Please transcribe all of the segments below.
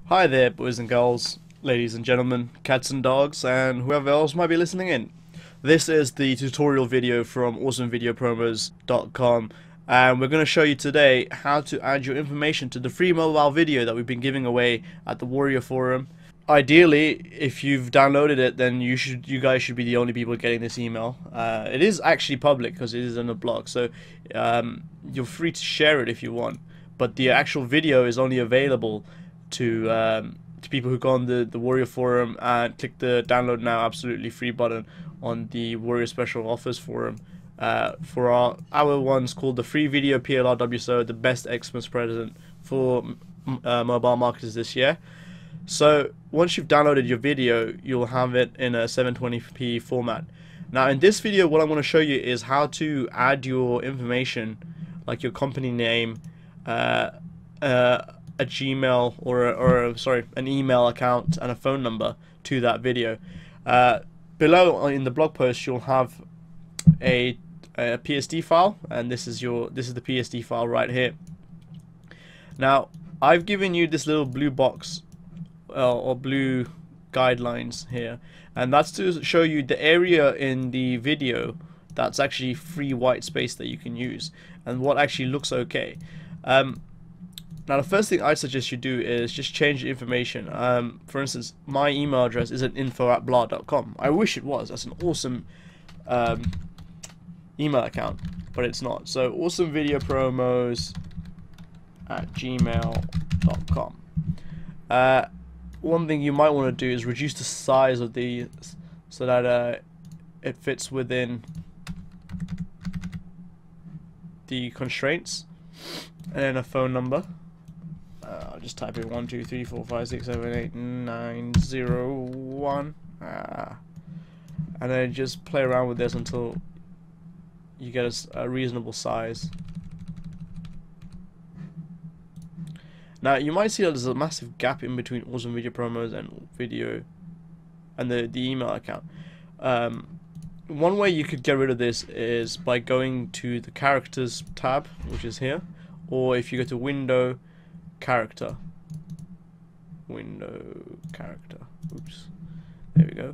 Hi there, boys and girls, ladies and gentlemen, cats and dogs, and whoever else might be listening in. This is the tutorial video from awesomevideopromos.com, and we're going to show you today how to add your information to the free mobile video that we've been giving away at the Warrior Forum. Ideally, if you've downloaded it, then you guys should be the only people getting this email. It is actually public because it is on a blog, so you're free to share it if you want. But the actual video is only available to people who go on the Warrior Forum and click the download now absolutely free button on the Warrior Special Offers Forum for our ones called the Free Video PLRWSO, the best Xmas present for mobile marketers this year. So once you've downloaded your video, you'll have it in a 720p format. Now in this video, what I'm going to show you is how to add your information, like your company name, a Gmail or sorry, an email account and a phone number to that video. Below in the blog post, you'll have a PSD file, and this is the PSD file right here. Now I've given you this little blue box or blue guidelines here, and that's to show you the area in the video that's actually free white space that you can use and what actually looks okay. Now the first thing I suggest you do is just change the information. For instance, my email address isn't info@blah.com. I wish it was. That's an awesome email account, but it's not. So awesomevideopromos@gmail.com. One thing you might want to do is reduce the size of the so that it fits within the constraints, and then a phone number. I'll just type in 1 2 3 4 5 6 7 8 9 0 1, and then just play around with this until you get a reasonable size. Now you might see that there's a massive gap in between Awesome Video Promos and video and the email account. One way you could get rid of this is by going to the characters tab, which is here, or if you go to window character, oops, there we go.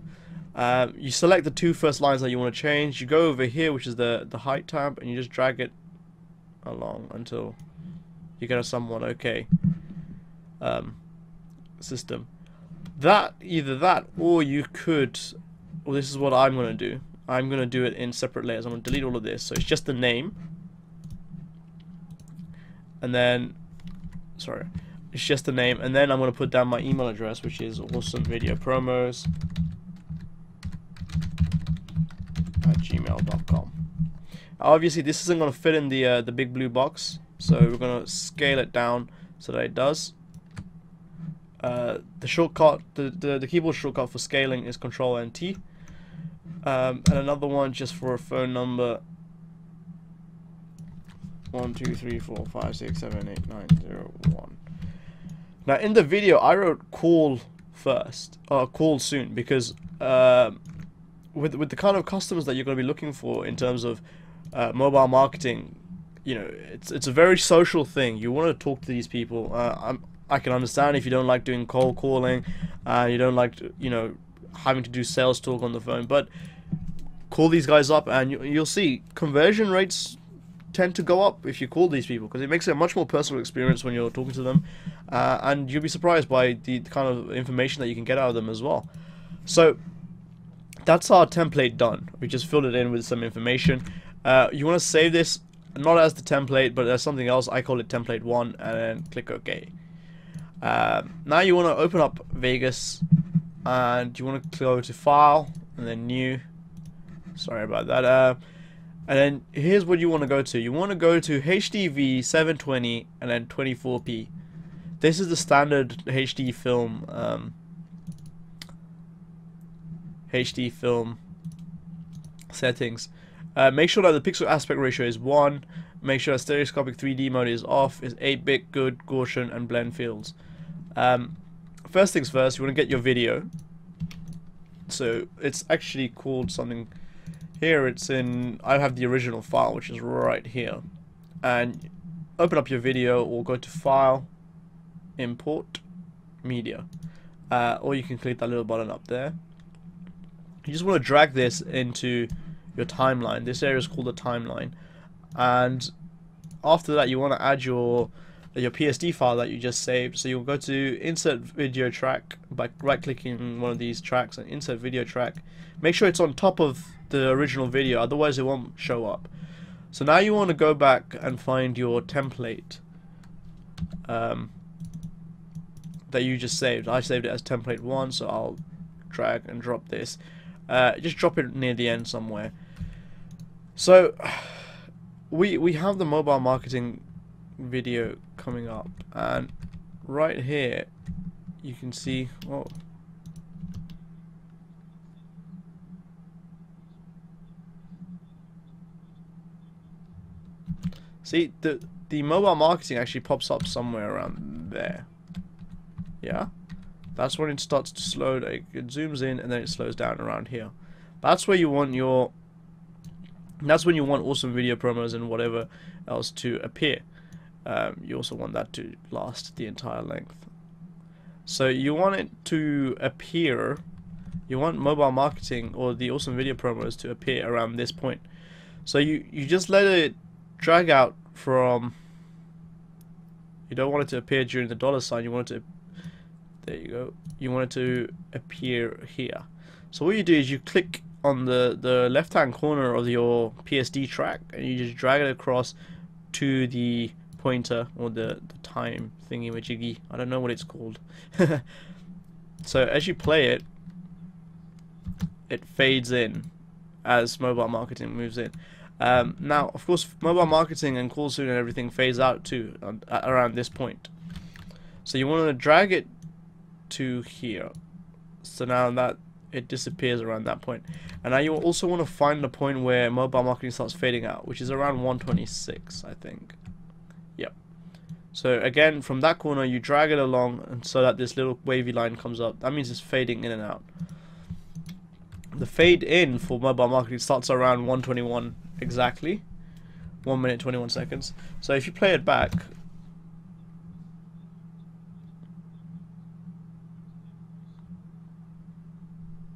You select the two first lines that you want to change. You go over here, which is the height tab, and you just drag it along until you get a somewhat okay system. Either that, or you could, well, this is what I'm going to do. I'm going to do it in separate layers. I'm going to delete all of this, so it's just the name, and then it's just the name, and then I'm going to put down my email address, which is awesomevideopromos@gmail.com. Obviously this isn't going to fit in the big blue box, so we're going to scale it down so that it does. The shortcut, the keyboard shortcut for scaling is Control and T, and another one just for a phone number: 1 2 3 4 5 6 7 8 9 0 1. Now in the video I wrote call first, call soon, because with the kind of customers that you're going to be looking for in terms of mobile marketing, you know, it's a very social thing. You want to talk to these people. I can understand if you don't like doing cold calling, you don't like having to do sales talk on the phone, but call these guys up and you'll see conversion rates tend to go up if you call these people, because it makes it a much more personal experience when you're talking to them, and you'll be surprised by the kind of information that you can get out of them as well. So that's our template done. We just filled it in with some information. You want to save this not as the template, but as something else. I call it template 1, and then click OK. Now you want to open up Vegas, and you want to go to File and then New. Sorry about that. And then here's what you want to go to. You want to go to HDV 720 and then 24p. This is the standard HD film settings. Make sure that the pixel aspect ratio is 1. Make sure that stereoscopic 3D mode is off. Is 8-bit, good, Gaussian, and blend fields. First things first, you want to get your video. So it's actually called something. Here it's in, I have the original file, which is right here, and open up your video or go to File, Import, media, or you can click that little button up there. You just want to drag this into your timeline. This area is called the timeline, and after that you want to add your PSD file that you just saved. So you'll go to insert video track by right clicking one of these tracks and insert video track. Make sure it's on top of the original video, otherwise it won't show up. So now you want to go back and find your template that you just saved. I saved it as template 1, so I'll drag and drop this. Just drop it near the end somewhere. So we have the mobile marketing video coming up, and right here you can see, oh, see the mobile marketing actually pops up somewhere around there. Yeah, that's when it starts to slow. Like, it zooms in and then it slows down around here. That's where you want your, that's when you want awesome video promos and whatever else to appear. You also want that to last the entire length. So you want it to appear, you want mobile marketing or the awesome video promos to appear around this point. So you just let it drag out from, you don't want it to appear during the $sign, you want it to, there you go, you want it to appear here. So what you do is you click on the left hand corner of your PSD track and you just drag it across to the pointer or the time thingy majiggy, I don't know what it's called. So as you play it, it fades in as mobile marketing moves in. Now of course mobile marketing and call soon and everything fades out too around this point. So you want to drag it to here, so now that it disappears around that point. And now you also want to find the point where mobile marketing starts fading out, which is around 126, I think. Yep. So again, from that corner you drag it along, and so that this little wavy line comes up. That means it's fading in and out. The fade in for mobile marketing starts around 121 exactly, 1 minute 21 seconds. So if you play it back,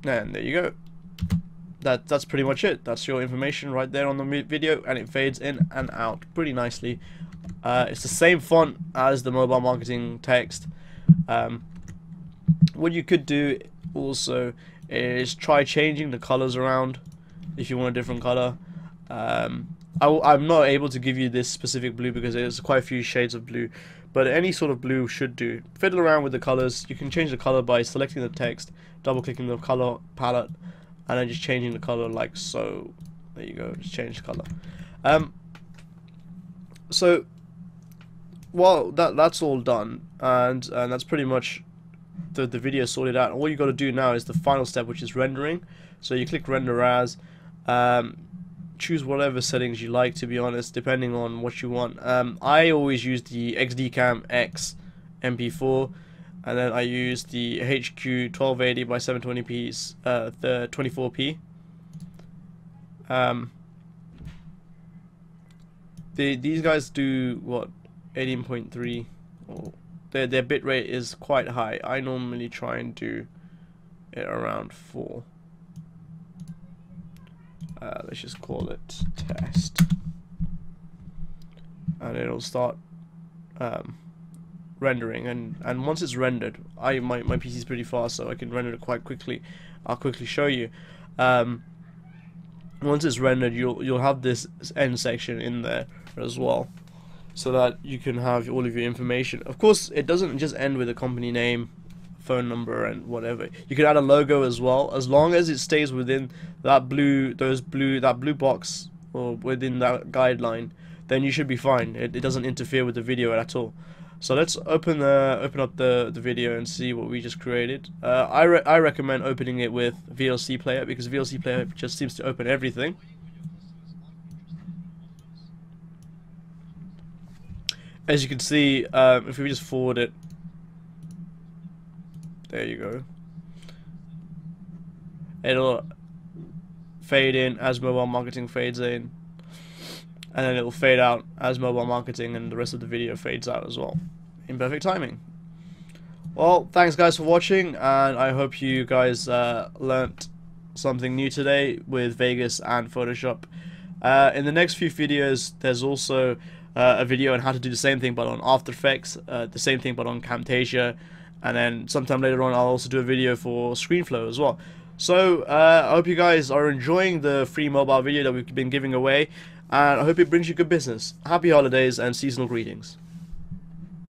and there you go. That's pretty much it. That's your information right there on the video, and it fades in and out pretty nicely. It's the same font as the mobile marketing text. What you could do also is try changing the colors around if you want a different color. I'm not able to give you this specific blue because there's quite a few shades of blue, but any sort of blue should do. Fiddle around with the colors. You can change the color by selecting the text, double clicking the color palette, and then just changing the color like so. There you go, just change the color. So well, that's all done, and that's pretty much the video sorted out. All you got to do now is the final step, which is rendering. So you click render as, choose whatever settings you like, to be honest, depending on what you want. I always use the XDCam X MP4, and then I use the HQ 1280 by 720p, the 24p. These guys do what, 18.3, or their bitrate is quite high. I normally try and do it around 4. Let's just call it test, and it'll start rendering. And once it's rendered, my PC is pretty fast, so I can render it quite quickly. I'll quickly show you. Once it's rendered, you'll have this end section in there as well, so that you can have all of your information. Of course, it doesn't just end with a company name, phone number, and whatever. You can add a logo as well, as long as it stays within that blue box, or within that guideline. Then you should be fine. It doesn't interfere with the video at all. So let's open up the video and see what we just created. I recommend opening it with VLC Player, because VLC Player just seems to open everything. As you can see, if we just forward it, there you go. It'll fade in as mobile marketing fades in, and then it'll fade out as mobile marketing, and the rest of the video fades out as well, in perfect timing. Well, thanks guys for watching, and I hope you guys learnt something new today with Vegas and Photoshop. In the next few videos, there's also a video on how to do the same thing but on After Effects, the same thing but on Camtasia, and then sometime later on I'll also do a video for ScreenFlow as well. So I hope you guys are enjoying the free mobile video that we've been giving away, and I hope it brings you good business. Happy holidays and seasonal greetings.